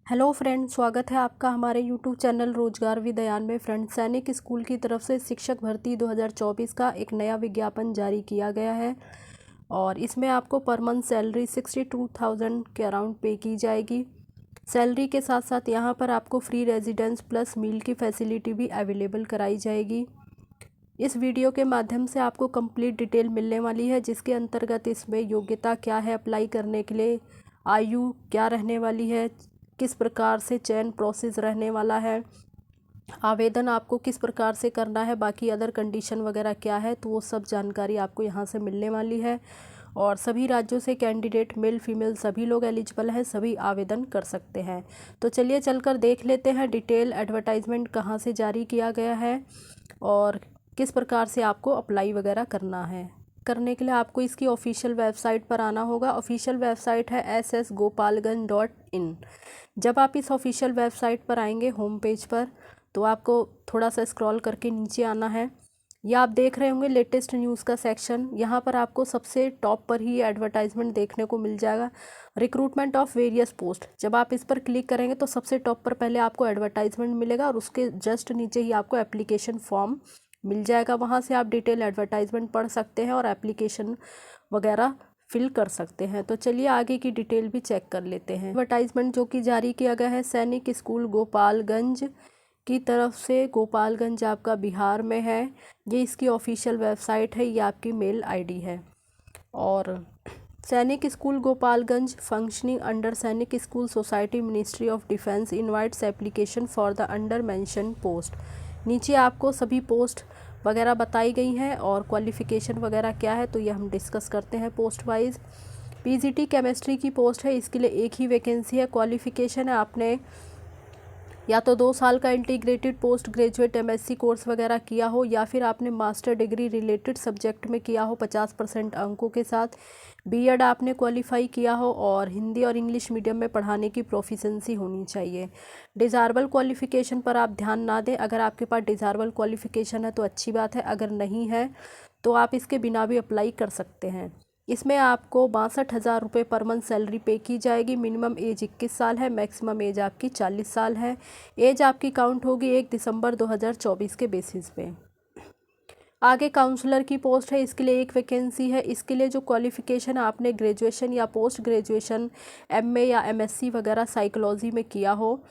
Hello friend, स्वागत है आपका हमारे यूट्यूब चैनल रोजगार विदयान में। फ्रेंड, सैनिक स्कूल की तरफ से शिक्षक भर्ती 2024 का एक नया विज्ञापन जारी किया गया है और इसमें आपको पर मंथ सैलरी 62,000 के अराउंड पे की जाएगी। सैलरी के साथ साथ यहाँ पर आपको फ्री रेजिडेंस प्लस मील की फैसिलिटी भी अवेलेबल कराई जाएगी। इस वीडियो के माध्यम से आपको कंप्लीट डिटेल मिलने वाली है, जिसके अंतर्गत इसमें योग्यता क्या है अप्लाई करने के लिए, आयु क्या रहने वाली है, किस प्रकार से चयन प्रोसेस रहने वाला है, आवेदन आपको किस प्रकार से करना है, बाकी अदर कंडीशन वगैरह क्या है, तो वो सब जानकारी आपको यहाँ से मिलने वाली है। और सभी राज्यों से कैंडिडेट मेल फीमेल सभी लोग एलिजिबल हैं, सभी आवेदन कर सकते हैं। तो चलिए चलकर देख लेते हैं डिटेल एडवर्टाइजमेंट कहाँ से जारी किया गया है और किस प्रकार से आपको अप्लाई वगैरह करना है। करने के लिए आपको इसकी ऑफिशियल वेबसाइट पर आना होगा। ऑफिशियल वेबसाइट है ssgopalganj.in। जब आप इस ऑफिशियल वेबसाइट पर आएंगे होम पेज पर, तो आपको थोड़ा सा स्क्रॉल करके नीचे आना है। या आप देख रहे होंगे लेटेस्ट न्यूज़ का सेक्शन। यहाँ पर आपको सबसे टॉप पर ही एडवर्टाइजमेंट देखने को मिल जाएगा, रिक्रूटमेंट ऑफ वेरियस पोस्ट। जब आप इस पर क्लिक करेंगे तो सबसे टॉप पर पहले आपको एडवर्टाइजमेंट मिलेगा और उसके जस्ट नीचे ही आपको एप्लीकेशन फॉर्म मिल जाएगा। वहाँ से आप डिटेल एडवर्टाइजमेंट पढ़ सकते हैं और एप्लीकेशन वगैरह फिल कर सकते हैं। तो चलिए आगे की डिटेल भी चेक कर लेते हैं। एडवर्टाइजमेंट जो कि जारी किया गया है सैनिक स्कूल गोपालगंज की तरफ से। गोपालगंज आपका बिहार में है। ये इसकी ऑफिशियल वेबसाइट है, ये आपकी मेल आईडी है। और सैनिक स्कूल गोपालगंज फंक्शनिंग अंडर सैनिक school society ministry of defence invites application for the under mention post. नीचे आपको सभी पोस्ट वगैरह बताई गई हैं और क्वालिफ़िकेशन वगैरह क्या है, तो ये हम डिस्कस करते हैं पोस्ट वाइज। पीजीटी केमिस्ट्री की पोस्ट है, इसके लिए एक ही वैकेंसी है। क्वालिफ़िकेशन है आपने या तो 2 साल का integrated post graduate MSc course वगैरह किया हो, या फिर आपने मास्टर डिग्री रिलेटेड सब्जेक्ट में किया हो 50% अंकों के साथ। बीएड आपने क्वालिफाई किया हो और हिंदी और इंग्लिश मीडियम में पढ़ाने की प्रोफिशेंसी होनी चाहिए। डिज़ायरेबल क्वालिफ़िकेशन पर आप ध्यान ना दें। अगर आपके पास डिज़ायरेबल क्वालिफ़िकेशन है तो अच्छी बात है, अगर नहीं है तो आप इसके बिना भी अप्लाई कर सकते हैं। इसमें आपको 62,000 रुपये पर मंथ सैलरी पे की जाएगी। मिनिमम एज 21 साल है, मैक्सिमम एज आपकी 40 साल है। एज आपकी काउंट होगी 1 दिसंबर 2024 के बेसिस पे। आगे काउंसलर की पोस्ट है, इसके लिए एक वैकेंसी है। इसके लिए जो क्वालिफ़िकेशन आपने ग्रेजुएशन या पोस्ट ग्रेजुएशन एमए या एमएससी वगैरह साइकोलॉजी में किया हो,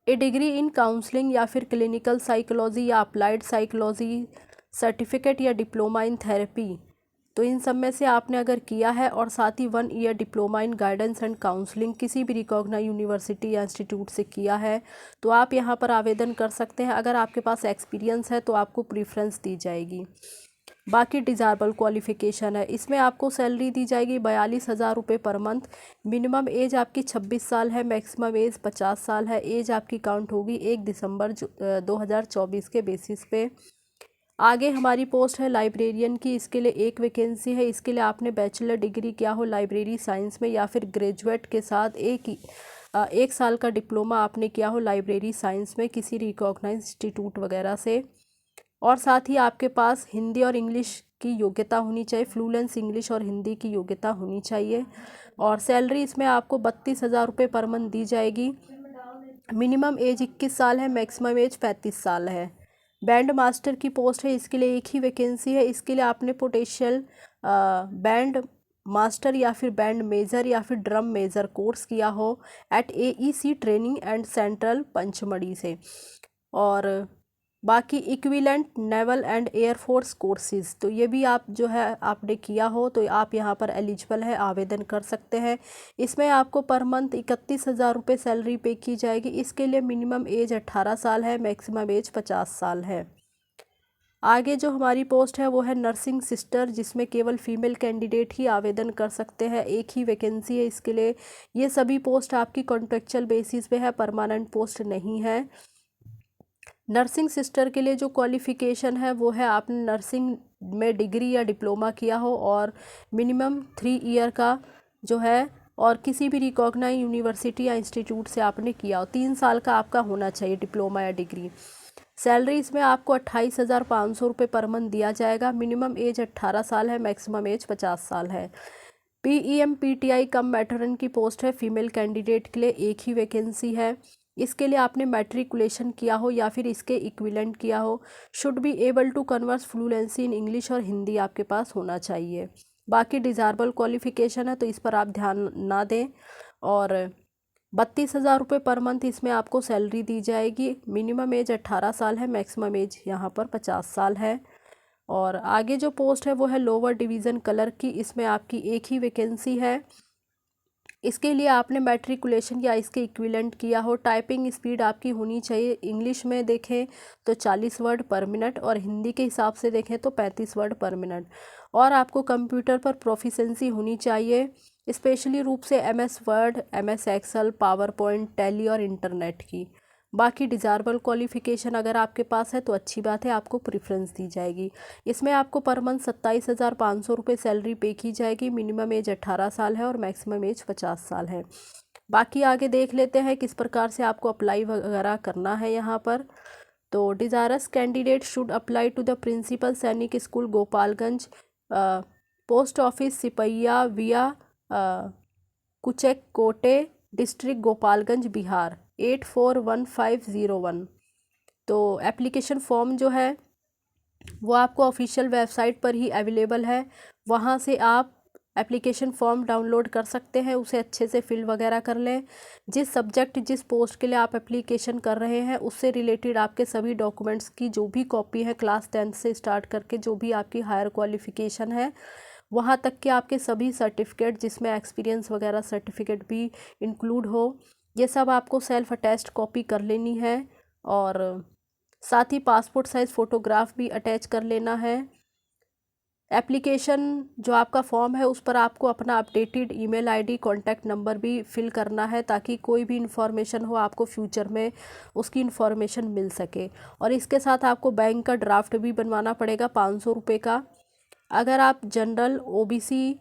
ए डिग्री इन काउंसलिंग या फिर क्लिनिकल साइकोलॉजी या अप्लाइड साइकोलॉजी, सर्टिफिकेट या डिप्लोमा इन थेरेपी, तो इन सब में से आपने अगर किया है, और साथ ही 1 year diploma in guidance and counselling किसी भी रिकॉग्नाइज्ड यूनिवर्सिटी या इंस्टीट्यूट से किया है, तो आप यहाँ पर आवेदन कर सकते हैं। अगर आपके पास एक्सपीरियंस है तो आपको प्रीफ्रेंस दी जाएगी। बाकी डिज़ायरेबल क्वालिफ़िकेशन है, इसमें आपको सैलरी दी जाएगी 42,000 रुपये पर मंथ। मिनिमम एज आपकी 26 साल है, मैक्सिमम एज 50 साल है। एज आपकी काउंट होगी 1 दिसंबर 2024 के बेसिस पे। आगे हमारी पोस्ट है लाइब्रेरियन की, इसके लिए एक वैकेंसी है। इसके लिए आपने बैचलर डिग्री किया हो लाइब्रेरी साइंस में, या फिर ग्रेजुएट के साथ एक साल का डिप्लोमा आपने किया हो लाइब्रेरी साइंस में किसी रिकॉग्नाइज्ड इंस्टीट्यूट वगैरह से। और साथ ही आपके पास हिंदी और इंग्लिश की योग्यता होनी चाहिए, फ्लुएंस इंग्लिश और हिंदी की योग्यता होनी चाहिए। और सैलरी इसमें आपको 32,000 रुपये पर मंथ दी जाएगी। मिनिमम एज 21 साल है, मैक्सिमम एज 35 साल है। बैंड मास्टर की पोस्ट है, इसके लिए एक ही वैकेंसी है। इसके लिए आपने पोटेंशियल बैंड मास्टर या फिर बैंड मेजर या फिर ड्रम मेजर कोर्स किया हो at AEC training and central Pachmarhi से। और बाकी equivalent naval and air force courses, तो ये भी आप जो है आपने किया हो तो आप यहाँ पर एलिजिबल है, आवेदन कर सकते हैं। इसमें आपको पर मंथ 31,000 रुपये सैलरी पे की जाएगी। इसके लिए मिनिमम एज 18 साल है, मैक्सिमम एज 50 साल है। आगे जो हमारी पोस्ट है वो है नर्सिंग सिस्टर, जिसमें केवल फीमेल कैंडिडेट ही आवेदन कर सकते हैं। एक ही वैकेंसी है इसके लिए। ये सभी पोस्ट आपकी कॉन्ट्रेक्चुअल बेसिस पे है, परमानेंट पोस्ट नहीं है। नर्सिंग सिस्टर के लिए जो क्वालिफ़िकेशन है वो है आपने नर्सिंग में डिग्री या डिप्लोमा किया हो और मिनिमम 3 ईयर का जो है, और किसी भी रिकॉग्नाइज्ड यूनिवर्सिटी या इंस्टीट्यूट से आपने किया हो। 3 साल का आपका होना चाहिए डिप्लोमा या डिग्री। सैलरी इसमें आपको 28,500 रुपये पर मंथ दिया जाएगा। मिनिमम एज 18 साल है, मैक्सिमम एज 50 साल है। PEM-PTI कम मैट्रन की पोस्ट है, फीमेल कैंडिडेट के लिए एक ही वैकेंसी है। इसके लिए आपने मैट्रिकुलेशन किया हो या फिर इसके इक्विवेलेंट किया हो। Should be able to converse fluency in English और हिंदी आपके पास होना चाहिए। बाकी डिज़ायरेबल क्वालिफिकेशन है तो इस पर आप ध्यान ना दें। और 32,000 रुपये पर मंथ इसमें आपको सैलरी दी जाएगी। मिनिमम एज 18 साल है, मैक्सिमम एज यहाँ पर 50 साल है। और आगे जो पोस्ट है वो है लोअर डिवीज़न क्लर्क की, इसमें आपकी एक ही वैकेंसी है। इसके लिए आपने मैट्रिकुलेशन या इसके इक्विवेलेंट किया हो। टाइपिंग स्पीड आपकी होनी चाहिए, इंग्लिश में देखें तो 40 वर्ड पर मिनट और हिंदी के हिसाब से देखें तो 35 वर्ड पर मिनट। और आपको कंप्यूटर पर प्रोफिशेंसी होनी चाहिए, स्पेशली रूप से MS word, MS Excel, PowerPoint, Tally और इंटरनेट की। बाकी डिज़ायरेबल क्वालिफ़िकेशन अगर आपके पास है तो अच्छी बात है, आपको प्रेफरेंस दी जाएगी। इसमें आपको पर मंथ 27,500 रुपये सैलरी पे की जाएगी। मिनिमम एज 18 साल है और मैक्सिमम एज 50 साल है। बाकी आगे देख लेते हैं किस प्रकार से आपको अप्लाई वगैरह करना है यहाँ पर। तो desirous candidate should apply to the principal Sainik school Gopalganj, post office Sipaiya via कुचेक कोटे, डिस्ट्रिक्ट गोपालगंज बिहार 841501। तो एप्लीकेशन फॉर्म जो है वो आपको ऑफिशियल वेबसाइट पर ही अवेलेबल है, वहाँ से आप एप्लीकेशन फॉर्म डाउनलोड कर सकते हैं, उसे अच्छे से फिल वगैरह कर लें। जिस सब्जेक्ट जिस पोस्ट के लिए आप एप्लीकेशन कर रहे हैं उससे रिलेटेड आपके सभी डॉक्यूमेंट्स की जो भी कॉपी है, क्लास 10 से स्टार्ट करके जो भी आपकी हायर क्वालिफ़िकेशन है वहाँ तक के आपके सभी सर्टिफिकेट, जिसमें एक्सपीरियंस वगैरह सर्टिफिकेट भी इंक्लूड हो, ये सब आपको सेल्फ अटैच्ड कॉपी कर लेनी है। और साथ ही पासपोर्ट साइज़ फ़ोटोग्राफ भी अटैच कर लेना है। एप्लीकेशन जो आपका फॉर्म है उस पर आपको अपना updated email ID, contact number भी फिल करना है, ताकि कोई भी इन्फॉर्मेशन हो आपको फ्यूचर में उसकी इन्फॉर्मेशन मिल सके। और इसके साथ आपको बैंक का ड्राफ्ट भी बनवाना पड़ेगा 500 रुपये का। अगर आप जनरल, OBC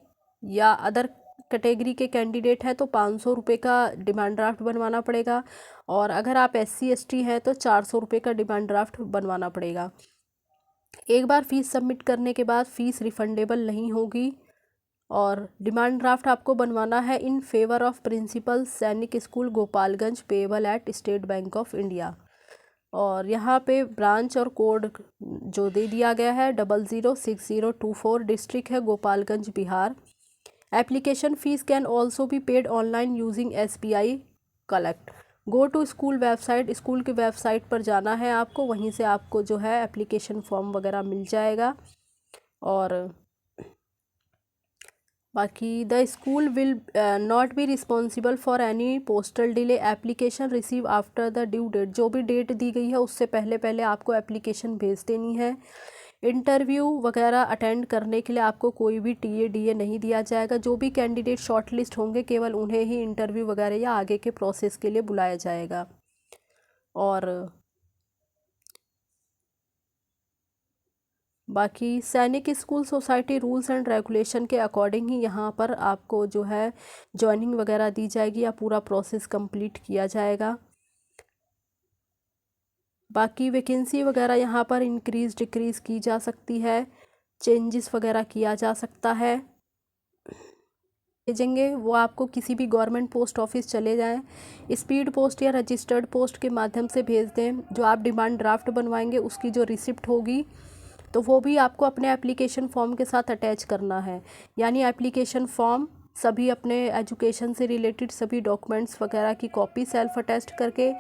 या अदर कैटेगरी के कैंडिडेट हैं तो 500 रुपये का डिमांड ड्राफ्ट बनवाना पड़ेगा। और अगर आप SC ST हैं तो 400 रुपये का डिमांड ड्राफ्ट बनवाना पड़ेगा। एक बार फ़ीस सबमिट करने के बाद फ़ीस रिफंडेबल नहीं होगी। और डिमांड ड्राफ्ट आपको बनवाना है in favour of principal Sainik school Gopalganj, payable eight state bank of India. और यहाँ पे ब्रांच और कोड जो दे दिया गया है 006024, डिस्ट्रिक्ट है Gopalganj Bihar. Application fees can also be paid online using SBI collect. Go to school website, school की वेबसाइट पर जाना है आपको, वहीं से आपको जो है एप्लीकेशन फॉर्म वगैरह मिल जाएगा। और बाकी the school will not be responsible for any postal delay, application receive after the due date. जो भी डेट दी गई है उससे पहले पहले आपको एप्लीकेशन भेज देनी है। इंटरव्यू वगैरह अटेंड करने के लिए आपको कोई भी TA DA नहीं दिया जाएगा। जो भी कैंडिडेट शॉर्ट लिस्ट होंगे केवल उन्हें ही इंटरव्यू वगैरह या आगे के प्रोसेस के लिए बुलाया जाएगा। और बाकी सैनिक school society rules and regulation के अकॉर्डिंग ही यहाँ पर आपको जो है जॉइनिंग वगैरह दी जाएगी या पूरा प्रोसेस कंप्लीट किया जाएगा। बाकी वैकेंसी वगैरह यहाँ पर इंक्रीज़ डिक्रीज़ की जा सकती है, चेंजेस वगैरह किया जा सकता है। भेजेंगे वो आपको किसी भी गवर्नमेंट पोस्ट ऑफिस चले जाएं, स्पीड पोस्ट या रजिस्टर्ड पोस्ट के माध्यम से भेज दें। जो आप डिमांड ड्राफ्ट बनवाएंगे उसकी जो रिसिप्ट होगी तो वो भी आपको अपने एप्लीकेशन फॉर्म के साथ अटैच करना है। यानी एप्लीकेशन फॉर्म, सभी अपने एजुकेशन से रिलेटेड सभी डॉक्यूमेंट्स वगैरह की कॉपी सेल्फ अटैच करके,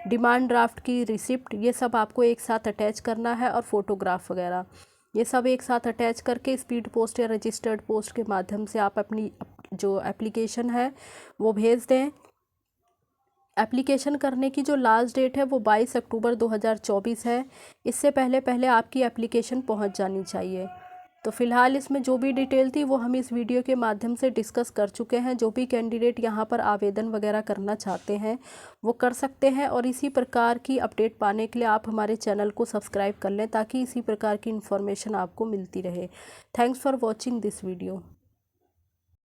डिमांड ड्राफ्ट की रिसिप्ट, ये सब आपको एक साथ अटैच करना है। और फोटोग्राफ वगैरह ये सब एक साथ अटैच करके स्पीड पोस्ट या रजिस्टर्ड पोस्ट के माध्यम से आप अपनी जो एप्लीकेशन है वो भेज दें। एप्लीकेशन करने की जो लास्ट डेट है वो 22 अक्टूबर 2024 है। इससे पहले पहले आपकी एप्लीकेशन पहुंच जानी चाहिए। तो फ़िलहाल इसमें जो भी डिटेल थी वो हम इस वीडियो के माध्यम से डिस्कस कर चुके हैं। जो भी कैंडिडेट यहाँ पर आवेदन वगैरह करना चाहते हैं वो कर सकते हैं। और इसी प्रकार की अपडेट पाने के लिए आप हमारे चैनल को सब्सक्राइब कर लें, ताकि इसी प्रकार की इन्फॉर्मेशन आपको मिलती रहे। Thanks for watching this video.